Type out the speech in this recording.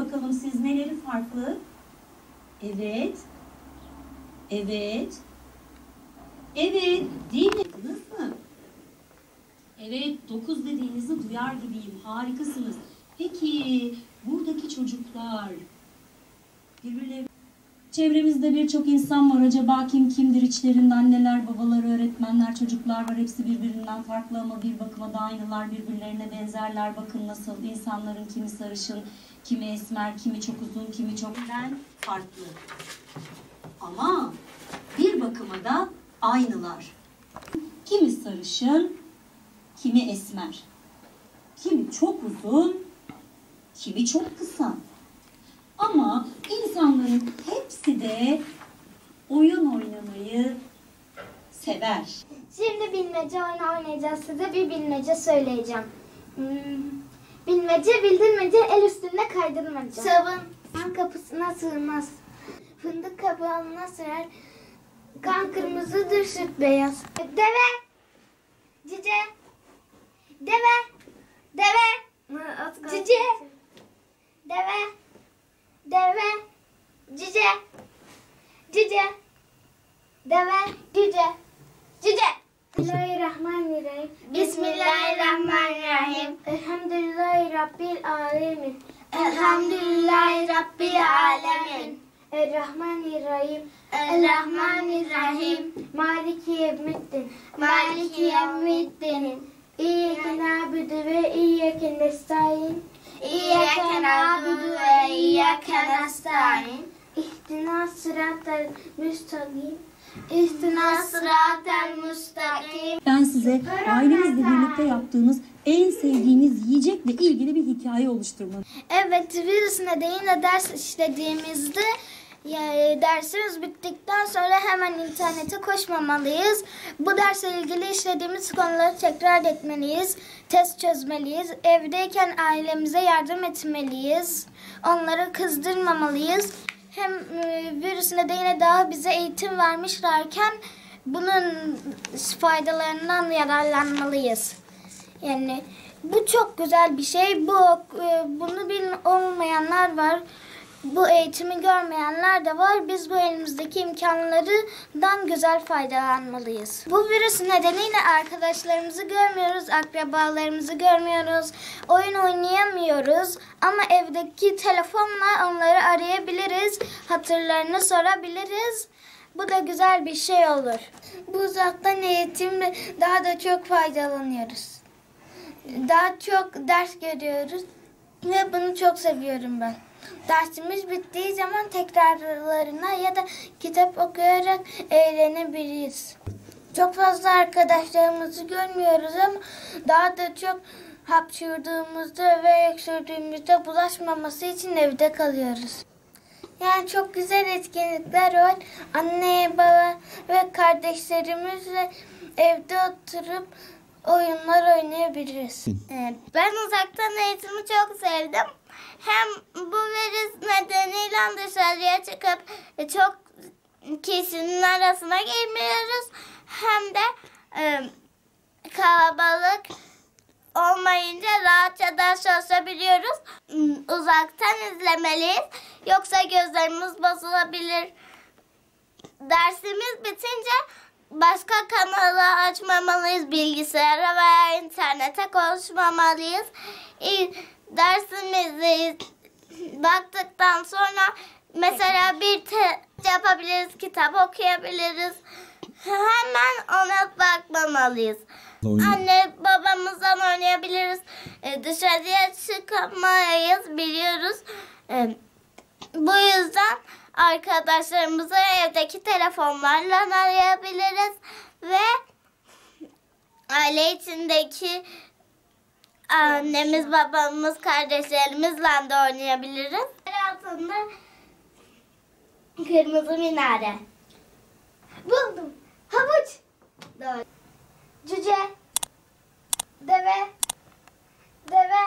bakalım siz neleri farklı? Evet. Evet. Evet. Değil mi? Nasıl mı? Evet. 9 dediğinizi duyar gibiyim. Harikasınız. Peki buradaki çocuklar birbirleri... Çevremizde birçok insan var. Acaba kim kimdir? İçlerinde anneler, babalar, öğretmenler, çocuklar var. Hepsi birbirinden farklı ama bir bakıma da aynılar. Birbirlerine benzerler. Bakın nasıl insanların kimi sarışın, kimi esmer, kimi çok uzun, kimi çok farklı. Ama bir bakıma da aynılar. Kimi sarışın, kimi esmer. Kimi çok uzun, kimi çok kısa. Ama insanların hepsi de oyun oynamayı sever. Şimdi bilmece oyunu oynayacağız. Size bir bilmece söyleyeceğim. Bilmece bildirmece, el üstünde kaydırmaca. Sabun kapısına sığmaz. Fındık kabağına sığar. Kan kırmızıdır, süt beyaz. Deve. Cice. Deve. Deve. Cice. Deve. Deve. Cice. Cice. Deve. Cüce. Cüce. Bismillahirrahmanirrahim. Bismillahirrahmanirrahim. Elhamdülillahi Rabbil alemin. Elhamdülillahi Rabbil alemin. Errahmanirrahim. Errahmanirrahim. Maliki yevmiddin. Maliki yevmiddin. İyyeke na'budu ve iyyeke nestaîn. İyyeke na'budu ve iyyeke nestaîn. İhdina sıratal müstakim. İhdina sıratal müstakim. Ben size ailenizle birlikte yaptığınız en sevdiğiniz yiyecekle ilgili bir hikaye oluşturmanı. Evet, virüs nedeniyle ders işlediğimizde dersimiz bittikten sonra hemen internete koşmamalıyız. Bu dersle ilgili işlediğimiz konuları tekrar etmeliyiz. Test çözmeliyiz. Evdeyken ailemize yardım etmeliyiz. Onları kızdırmamalıyız. Hem virüs nedeniyle daha bize eğitim vermişlerken bunun faydalarından yararlanmalıyız. Yani bu çok güzel bir şey. Bunu olmayanlar var. Bu eğitimi görmeyenler de var. Biz bu elimizdeki imkanlardan güzel faydalanmalıyız. Bu virüs nedeniyle arkadaşlarımızı görmüyoruz, akrabalarımızı görmüyoruz, oyun oynayamıyoruz. Ama evdeki telefonla onları arayabiliriz, hatırlarını sorabiliriz. Bu da güzel bir şey olur. Bu uzaktan eğitimle daha da çok faydalanıyoruz. Daha çok ders görüyoruz ve bunu çok seviyorum ben. Dersimiz bittiği zaman tekrarlarına ya da kitap okuyarak eğlenebiliriz. Çok fazla arkadaşlarımızı görmüyoruz ama daha da çok hapşırdığımızda ve öksürdüğümüzde bulaşmaması için evde kalıyoruz. Yani çok güzel etkinlikler var. Anne, baba ve kardeşlerimizle evde oturup oyunlar oynayabiliriz. Ben uzaktan eğitimi çok sevdim. Hem bu virüs nedeniyle dışarıya çıkıp çok kişinin arasına girmiyoruz. Hem de kalabalık olmayınca rahatça ders çalışabiliyoruz. Uzaktan izlemeliyiz. Yoksa gözlerimiz bozulabilir. Dersimiz bitince başka kanalı açmamalıyız. Bilgisayara veya internete konuşmamalıyız. Dersimizi baktıktan sonra mesela bir yapabiliriz, kitap okuyabiliriz. Hemen ona bakmamalıyız. Anne babamızdan oynayabiliriz. Dışarıya çıkamayız, biliyoruz. Bu yüzden arkadaşlarımızı evdeki telefonlarla arayabiliriz ve aile içindeki annemiz, babamız, kardeşlerimizle de oynayabiliriz. Altında kırmızı minare. Buldum. Havuç. Doğru. Cüce. Deve. Deve.